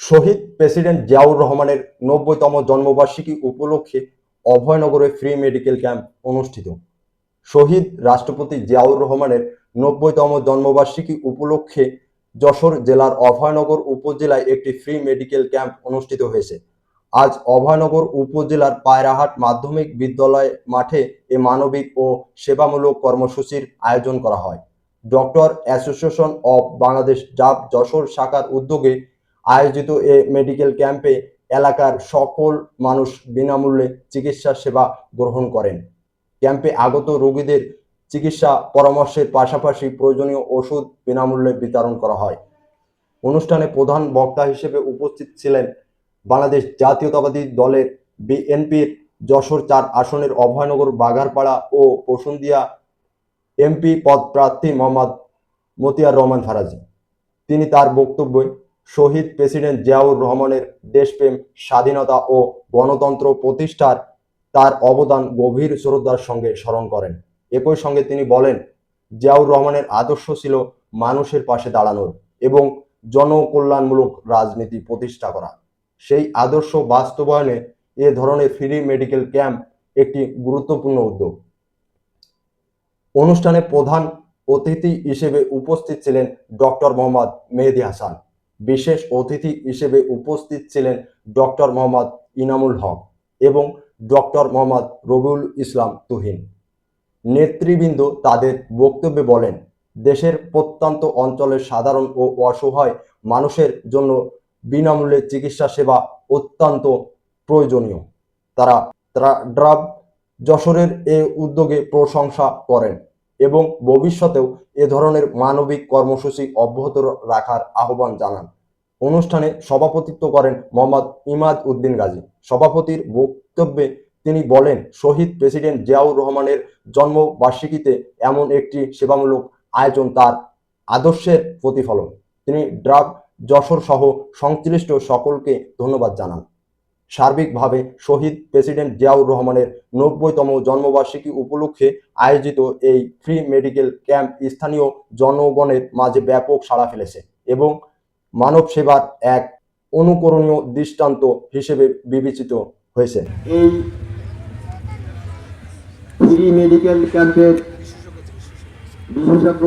শহীদ president Ziaur রহমানের ৯০তম জন্মবার্ষিকী উপলক্ষে অভয়নগরে ফ্রি মেডিকেল ক্যাম্প অনুষ্ঠিত। শহীদ রাষ্ট্রপতি জিয়াউর রহমানের ৯০তম জন্মবার্ষিকী উপলক্ষে যশোর জেলার অভয়নগর উপজেলায় একটি ফ্রি মেডিকেল ক্যাম্প অনুষ্ঠিত হয়েছে। আজ অভয়নগর উপজেলার পায়রাহাট মাধ্যমিক বিদ্যালয় মাঠে এ মানবিক ও সেবামূলক কর্মসূচির আয়োজন করা হয়। ডক্টর অ্যাসোসিয়েশন অব বাংলাদেশ ডাব যশোর শাখার উদ্যোগে আয়োজিত এ মেডিকেল ক্যাম্পে এলাকার সকল মানুষ বিনামূল্যে চিকিৎসা সেবা গ্রহণ করেন। ক্যাম্পে আগত রোগীদের চিকিৎসা পরামর্শের পাশাপাশি প্রয়োজনীয় ওষুধ বিনামূল্যে বিতরণ করা হয়। অনুষ্ঠানে প্রধান বক্তা হিসেবে উপস্থিত ছিলেন বাংলাদেশ জাতীয়তাবাদী দলের বিএনপির যশোর ৪ আসনের অভয়নগর বাঘারপাড়া ও বসুন্ধিয়া এমপি পদপ্রার্থী মোহাম্মদ মতিয়ার রহমান ফারাজি। তিনি তার বক্তব্যে শহীদ প্রেসিডেন্ট জিয়াউর রহমানের দেশপ্রেম, স্বাধীনতা ও গণতন্ত্র প্রতিষ্ঠার তার অবদান গভীর শ্রদ্ধার সঙ্গে স্মরণ করেন। একই সঙ্গে তিনি বলেন, জিয়াউর রহমানের আদর্শ ছিল মানুষের পাশে দাঁড়ানোর এবং জনকল্যাণমূলক রাজনীতি প্রতিষ্ঠা করা। সেই আদর্শ বাস্তবায়নে এ ধরনের ফ্রি মেডিকেল ক্যাম্প একটি গুরুত্বপূর্ণ উদ্যোগ। অনুষ্ঠানে প্রধান অতিথি হিসেবে উপস্থিত ছিলেন ডক্টর মোহাম্মদ মেহেদী হাসান। বিশেষ অতিথি হিসেবে উপস্থিত ছিলেন ডক্টর মোহাম্মদ ইনামুল হক এবং ডক্টর মোহাম্মদ রবিউল ইসলাম তুহিন। নেতৃবৃন্দ তাদের বক্তব্যে বলেন, দেশের প্রত্যন্ত অঞ্চলের সাধারণ ও অসহায় মানুষের জন্য বিনামূল্যে চিকিৎসা সেবা অত্যন্ত প্রয়োজনীয়। তারা ড্রাব যশোরের এ উদ্যোগে প্রশংসা করেন এবং ভবিষ্যতেও এ ধরনের মানবিক কর্মসূচি অব্যাহত রাখার আহ্বান জানান। অনুষ্ঠানে সভাপতিত্ব করেন মোহাম্মদ ইমাদ উদ্দিন গাজী। সভাপতির বক্তব্যে তিনি বলেন, শহীদ প্রেসিডেন্ট জিয়াউর রহমানের জন্মবার্ষিকীতে এমন একটি সেবামূলক আয়োজন তার আদর্শের প্রতিফলন। তিনি ড্রাব যশোর সহ সংশ্লিষ্ট সকলকে ধন্যবাদ জানান। সার্বিকভাবে শহীদ প্রেসিডেন্ট জিয়াউর রহমানের ৯০তম জন্মবার্ষিকী উপলক্ষে আয়োজিত এই ফ্রি মেডিকেল ক্যাম্প স্থানীয় জনগণের মাঝে ব্যাপক সাড়া ফেলেছে এবং মানব সেবার এক অনুকরণীয় দৃষ্টান্ত হিসেবে বিবেচিত হয়েছে। এই ফ্রি মেডিকেল ক্যাম্পের বিশেষজ্ঞ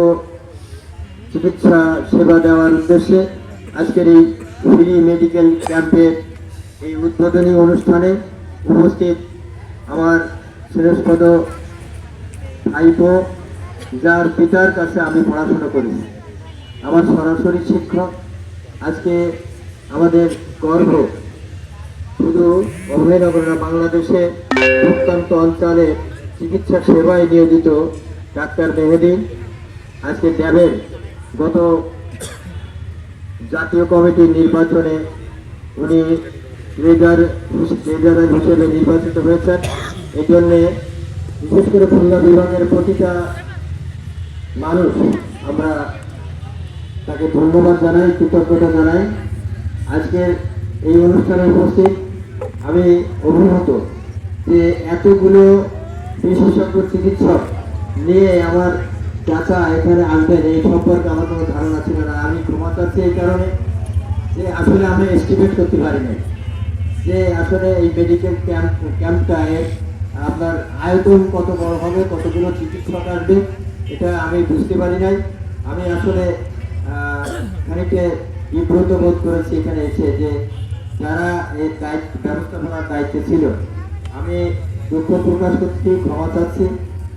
চিকিৎসা সেবা দেওয়ার উদ্দেশ্যে আজকের এই ফ্রি মেডিকেল ক্যাম্পের এই উদ্বোধনী অনুষ্ঠানে উপস্থিত আমার শ্রেষ্ঠপদ ভাইপো, যার পিতার কাছে আমি পড়াশোনা করি, আমার সরাসরি শিক্ষক। আজকে আমাদের গর্ব, শুধু অভয়নগর না, বাংলাদেশে প্রত্যন্ত অঞ্চলে চিকিৎসা সেবায় নিয়োজিত ডাক্তার মেহেদী আজকে ড্যাবের গত জাতীয় কমিটির নির্বাচনে উনি ট্রেজারার হিসেবে নির্বাচিত হয়েছেন। এই জন্যে বিশেষ করে খুলনা বিভাগের প্রতিটা মানুষ আমরা তাকে ধন্যবাদ জানাই, কৃতজ্ঞতা জানাই। আজকের এই অনুষ্ঠানে উপস্থিত আমি অভিভূত যে এতগুলো বিশেষজ্ঞ চিকিৎসক নিয়ে আমার চাচা এখানে আসবেন, এই সম্পর্কে আমার কোনো ধারণা ছিল না। আমি ক্ষমা চাচ্ছি এই কারণে যে আসলে আমি এস্টিমেট করতে পারিনি যে আসলে এই মেডিকেল ক্যাম্পটা আপনার আয়তন কত বড় হবে, কতগুলো চিকিৎসক আসবে, এটা আমি বুঝতে পারি নাই। আমি আসলে খানিকটা বিব্রত বোধ করেছি এখানে এসে, যে যারা এই ব্যবস্থাপনার দায়িত্বে ছিল। আমি দুঃখ প্রকাশ করছি, ক্ষমা চাচ্ছি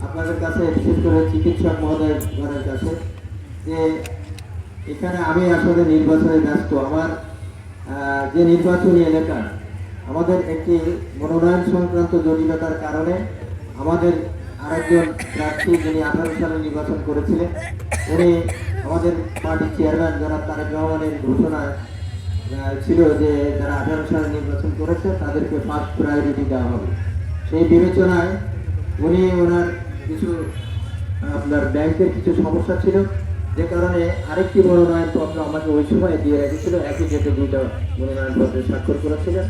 আপনাদের কাছে, বিশেষ করে চিকিৎসক মহোদয়ের কাছে, যে এখানে আমি আসলে নির্বাচনে ব্যস্ত। আমার যে নির্বাচনী এলাকা, আমাদের একটি মনোনয়ন সংক্রান্ত জটিলতার কারণে আমাদের আরেকজন প্রার্থী, যিনি 18 সালে নির্বাচন করেছিলেন, উনি আমাদের পার্টির চেয়ারম্যান জনাব তারেক রহমানের ঘোষণায় ছিল যে যারা 18 সালে নির্বাচন করেছে তাদেরকে ফার্স্ট প্রায়োরিটি দেওয়া হবে। সেই বিবেচনায় উনি ওনার কিছু আপনার ব্যাংকের কিছু সমস্যা ছিল, যে কারণে আরেকটি মনোনয়নপত্র আমাকে ওই সময় দিয়ে রেখেছিল। একই ডেটে 2টা মনোনয়নপত্রে স্বাক্ষর করেছিলেন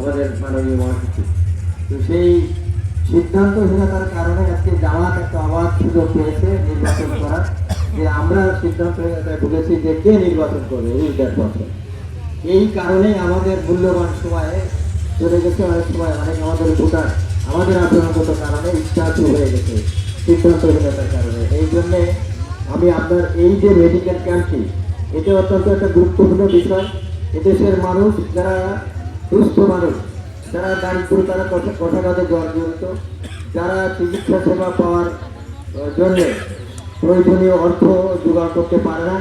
আমাদের মাননীয় মহাসচিব। তো সেই সিদ্ধান্তহীনতার কারণে আজকে জামাত একটা অবাধ সুযোগ পেয়েছে নির্বাচন করার, যে আমরা সিদ্ধান্তহীনতায় ঢুকেছি যে কে নির্বাচন করবে এই 1.5 বছর। এই কারণে আমাদের মূল্যবান সময়ে চলে গেছে, অনেক সময় অনেক আমাদের ভোটার আমাদের আচরণগত কারণে ইচ্ছাচু হয়ে গেছে সিদ্ধান্তহীনতার কারণে। এই জন্যে আমি আপনার এই যে মেডিকেল ক্যাম্পটি, এটা অত্যন্ত একটা গুরুত্বপূর্ণ বিষয়। এদেশের মানুষ যারা সুস্থ মানুষ, যারা দারিদ্র, তারা কথাঘাতে জর্জরিত, যারা চিকিৎসা সেবা পাওয়ার জন্য প্রয়োজনীয় অর্থ জোগাড় করতে পারে না,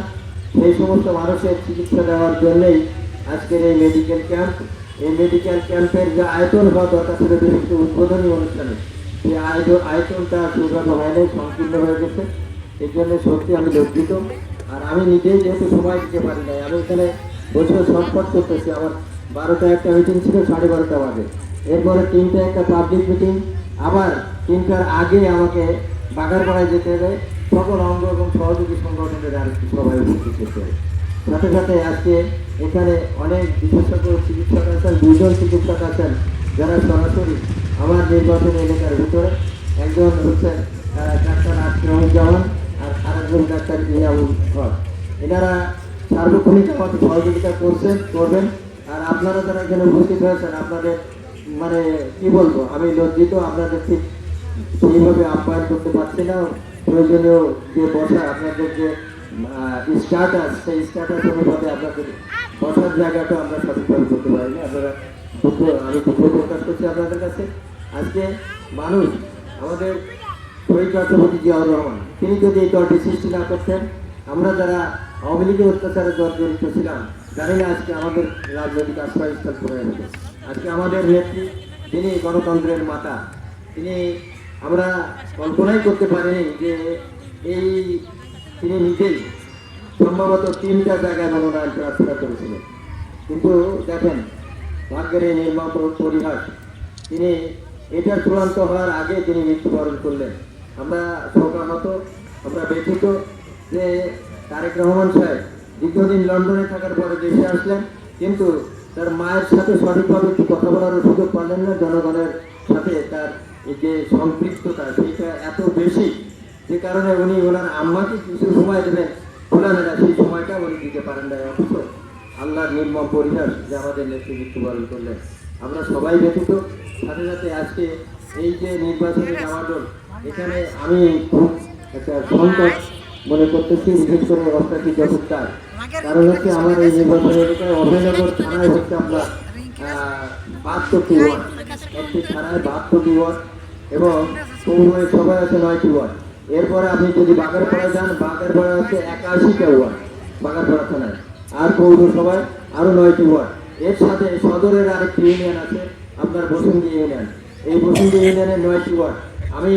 সেই সমস্ত মানুষের চিকিৎসা দেওয়ার জন্যই আজকের এই মেডিকেল ক্যাম্প। এই মেডিকেল ক্যাম্পের যে আয়তন হওয়া দরকার ছিল বিশিষ্ট উদ্বোধনী অনুষ্ঠানে, সেই আয়তনটা সুগত হয়নি, সংকীর্ণ হয়ে গেছে। এই জন্য সত্যি আমি লজ্জিত। আর আমি নিজেই যেহেতু সময় দিতে পারি নাই, আমি এখানে বসে সংকট করতেছি। আমার 12টা একটা মিটিং ছিল, 12:30 বাজে, এরপরে 3টে একটা পাবলিক মিটিং, আবার 3টার আগে আমাকে বাগারপাড়ায় যেতে হবে। সকল অঙ্গ এবং সহযোগী সংগঠনের আরেকটি সভায় উপস্থিত হতে হবে। সাথে সাথে আজকে এখানে অনেক বিশেষজ্ঞ চিকিৎসক আছেন, 2জন চিকিৎসক আছেন যারা সরাসরি আমার নির্বাচনী এলাকার ভিতরে। একজন হচ্ছেন ডাক্তার আশরাফুজ্জামান, আর আরেকজন ডাক্তার ইনামুল হক। এনারা সার্বক্ষণিক আমাকে সহযোগিতা করবেন। আর আপনারা যারা এখানে উপস্থিত হয়েছেন, আপনাদের মানে কি বলবো, আমি লজ্জিত, আপনাদের ঠিক সেইভাবে আপ্যায়ন করতে পারছি না। প্রয়োজনীয় যে বসা, আপনাদের যে স্ট্যাটাস, সেই স্ট্যাটাস অনুপাতে আপনাদের বসার জায়গাটা আমরা সঠিকভাবে করতে পারিনি। আপনারা আমি দুঃখ প্রকাশ করছি আপনাদের কাছে। আজকে মানুষ, আমাদের শহীদ রাষ্ট্রপতি জিয়াউর রহমান, তিনি যদি এই দলটি সৃষ্টি না করতেন, আমরা যারা আওয়ামী লীগের অত্যাচারে জর্জরিত ছিলাম, জানি না আজকে আমাদের রাজনৈতিক আশ্রয়স্থল পড়ে গেছে। আজকে আমাদের নেত্রী, তিনি গণতন্ত্রের মাতা, তিনি, আমরা কল্পনাই করতে পারিনি যে তিনি নিজেই সম্ভবত 3টা জায়গায় মনোনয়ন প্রার্থনা করেছিলেন। কিন্তু দেখেন, ভাগ্যের এই নির্মম পরিহাস, তিনি এটা চূড়ান্ত হওয়ার আগে তিনি মৃত্যুবরণ করলেন। আমরা শোকাহত, আমরা ব্যথিত যে তারেক রহমান সাহেব দীর্ঘদিন লন্ডনে থাকার পরে দেশে আসলেন, কিন্তু তার মায়ের সাথে সঠিকভাবে একটু কথা বলারও সুযোগ পারলেন না। জনগণের সাথে তার এই যে সম্পৃক্ততা, সেইটা এত বেশি, যে কারণে উনি ওনার আম্মাকে কিছু সময় দেবেন, খোলামেলা সেই সময়টা উনি দিতে পারেন না। অথচ আল্লাহর নির্মম পরিহাস যে আমাদের নেত্রী মৃত্যুবরণ করলেন, আমরা সবাই ব্যথিত। সাথে সাথে আজকে এই যে নির্বাচনী জামাদল, এখানে আমি খুব একটা সংকট মনে করতেছি, বিশেষ করে অবস্থাটি যথেচ্ছার। কারণ হচ্ছে আমার এই নির্বাচনী এলাকায় অভয়নগর থানায় হচ্ছে আমরা 72টি ওয়ার্ড, একটি থানায় 72টি ওয়ার্ড, এবং পৌরসভায় সবাই আছে 9টি ওয়ার্ড। এরপরে আপনি যদি বাগারপাড়ায় যান, বাগারপাড়া আছে 81টা ওয়ার্ড বাগারপাড়া থানায়, আর পৌরসভায় আরো 9টি ওয়ার্ড। এর সাথে সদরের আরেকটি ইউনিয়ন আছে, আপনার বসুন্ধী ইউনিয়ন। এই বসুন্ধী ইউনিয়নের 9টি ওয়ার্ড। আমি,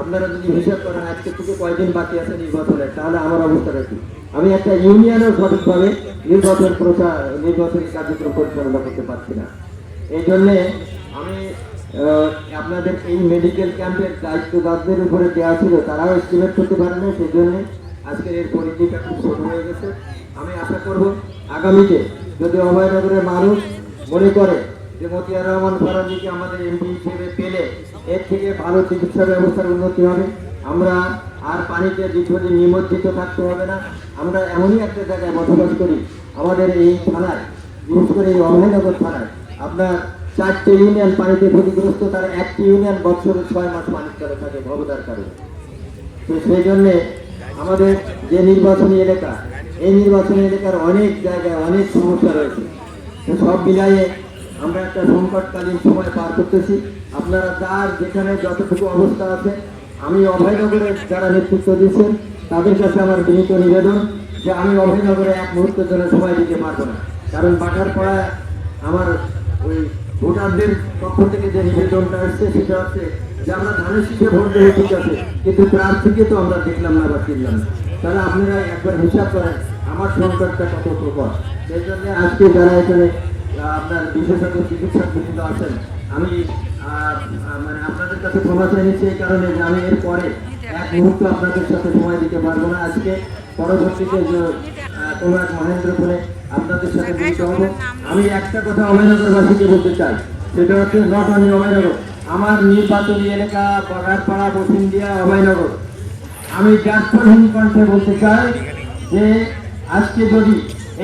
আপনারা যদি হিসাব করেন আজকে থেকে কয়দিন বাকি আছে নির্বাচনের, তাহলে আমার অবস্থাটা কি? আমি একটা ইউনিয়নও সঠিকভাবে নির্বাচনী কার্যক্রম পরিচালনা করতে পারছি না। এই জন্যে আমি আপনাদের এই মেডিকেল ক্যাম্পের দায়িত্বদারদের উপরে দেওয়া ছিল, তারাও এস্টিমেট করতে পারে না। সেই জন্য আজকের এর পরিধিটা খুব ছোট হয়ে গেছে। আমি আশা করব আগামীতে যদি অভয়নগরের মানুষ মনে করে যে মতিয়ার রহমান ফারাজিকে আমাদের এমপি হিসেবে পেলে এর থেকে ভালো চিকিৎসা ব্যবস্থার উন্নতি হবে, আমরা আর পানিতে দীর্ঘদিন নিমজ্জিত থাকতে হবে না। আমরা এমনই একটা জায়গায় বসবাস করি, আমাদের এই থানায়, বিশেষ করে এই অভয়নগর থানায় আপনার 4টে ইউনিয়ন পানিতে ক্ষতিগ্রস্ত, তার একটি ইউনিয়ন বছরে 6 মাস পানির তলে থাকে ভবদার কারণে। তো সেই জন্যে আমাদের যে নির্বাচনী এলাকা, এই নির্বাচনী এলাকার অনেক জায়গায় অনেক সমস্যা রয়েছে। তো সব মিলাইয়ে আমরা একটা সংকটকালীন সময় পার করতেছি। আপনারা যার যেখানে যতটুকু অবস্থা আছে, আমি অভয়নগরের যারা নেতৃত্ব দিচ্ছেন তাদের কাছে আমার বিনীত নিবেদন যে আমি অভয়নগরে এক মুহূর্তের জন্য সময় দিতে পারবো না। কারণ বাঘারপাড়ায় আমার ওই ভোটারদের পক্ষ থেকে যে নিবেদনটা আসছে সেটা হচ্ছে যে আমরা ধানের শীষে ভোট দেবো, ঠিক আছে, কিন্তু প্রার্থীকে তো আমরা দেখলাম না বা চিনলাম না। তাহলে আপনারা একবার হিসাব করেন আমার সংকটটা কত প্রকট। সেই জন্য আজকে যারা এখানে আপনার বিশেষজ্ঞ চিকিৎসক বিভিন্ন আছেন, আমি মানে আপনাদের কাছে ক্ষমা চেয়ে নিচ্ছি এই কারণে যে আমি এর পরে এক মুহূর্ত আপনাদের সাথে সময় দিতে পারবো না। আজকে পরবর্তীতে যে তোমরা মহেন্দ্রপুরে আপনাদের সাথে মিলিত হবো। আমি একটা কথা অভয়নগরবাসীকে বলতে চাই, সেটা হচ্ছে নট অনলি অভয়নগর, আমার নির্বাচনী এলাকা বাগারপাড়া, বসুন্ধিয়া, অভয়নগর। আমি গাছপালহীন কণ্ঠে বলতে চাই যে আজকে যদি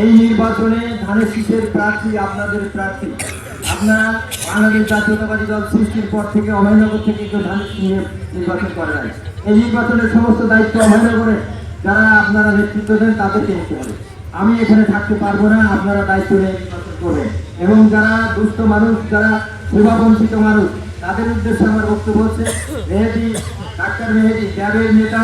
এই নির্বাচনে ধানের শীষের প্রার্থী, আপনাদের প্রার্থী। আপনারা বাংলাদেশ জাতীয়তাবাদী দল সৃষ্টির পর থেকে অভয়নগর থেকে কেউ ধানের শীষ নিয়ে নির্বাচন করে নাই। এই নির্বাচনের সমস্ত দায়িত্ব অভয়নগরে যারা আপনারা নেতৃত্ব দেন তাদেরকে নিতে হবে। আমি এখানে থাকতে পারবো না, আপনারা দায়িত্ব নিয়ে নির্বাচন করবেন। এবং যারা দুস্থ মানুষ, যারা সেবাবঞ্চিত মানুষ, তাদের উদ্দেশ্যে আমার বক্তব্য হচ্ছে, মেহেদী, ডাক্তার মেহেদী ক্যাবের নেতা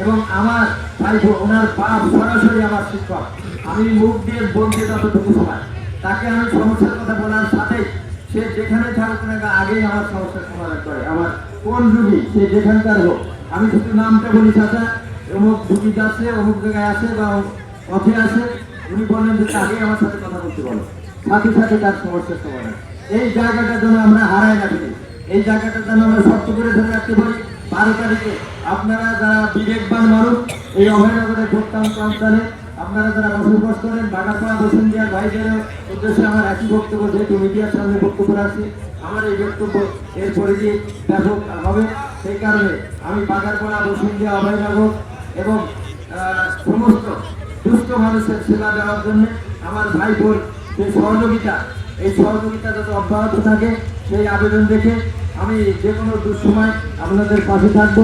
এবং আমার ভাই ওনার বাপ সরাসরি আমার শিক্ষক। আমি মুখ দিয়ে বলতে যতটুকু সময়, তাকে আমি সমস্যার কথা বলার সাথেই সে যেখানে থাকুক না আগেই আমার সমস্যার সমাধান করে। আমার কোন রুগী সে যেখানকার হোক, আমি শুধু নামটা বলি, চাচা অমুক রুগী যাচ্ছে, অমুক জায়গায় আছে বা পথে আছে, উনি বললেন যে আগেই আমার সাথে কথা বলতে বলো, সাথে সাথে তার সমস্যার সমাধান। এই জায়গাটা যেন আমরা হারাই না ফেলি, এই জায়গাটা যেন আমরা শক্ত করে ধরে রাখতে পারি। 12 তারিখে আপনারা যারা বিবেকবান মানুষ, এই অভয়নগরের ভোটদান প্রান্তরে আপনারা যারা বসবাস করেন, বাগারপাড়া বসুন্ধিয়ার ভাইদের উদ্দেশ্যে আমার একই বক্তব্য, যেহেতু মিডিয়ার সামনে বক্তব্য রাখছি, আমার এই বক্তব্য এর পরিধি ব্যাপক হবে। সেই কারণে আমি বাগারপাড়া বসুন্ধিয়া অভয়নগর এবং সমস্ত দুস্থ মানুষের সেবা দেওয়ার জন্য আমার ভাই বোন যে সহযোগিতা, এই সহযোগিতা যাতে অব্যাহত থাকে সেই আবেদন দেখে আমি যে কোনো দুঃসময় আপনাদের পাশে থাকবো।